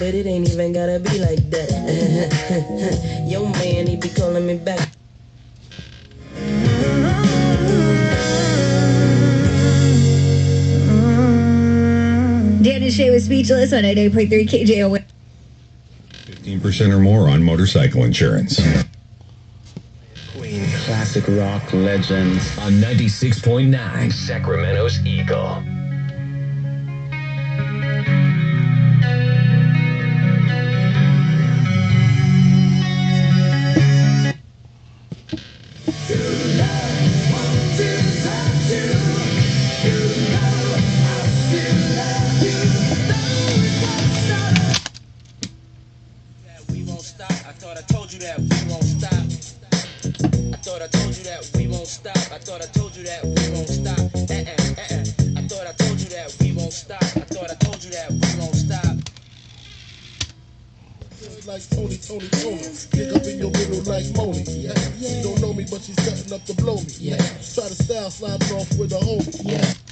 but it ain't even gotta be like that. Yo man, he be calling me back. Dan and Shay was Speechless on 88.3 KJO. 15% or more on motorcycle insurance. Queen, classic rock legends. On 96.9 Sacramento's Eagle. I thought I told you that we won't stop. I thought I told you that we won't stop. I thought I told you that we won't stop. I thought I told you that we won't stop. I thought I told you that we won't stop. Like Tony. Pick up in your middle like Moni. She don't know me, but she's setting up to blow me. Try to style sliding off with a homie.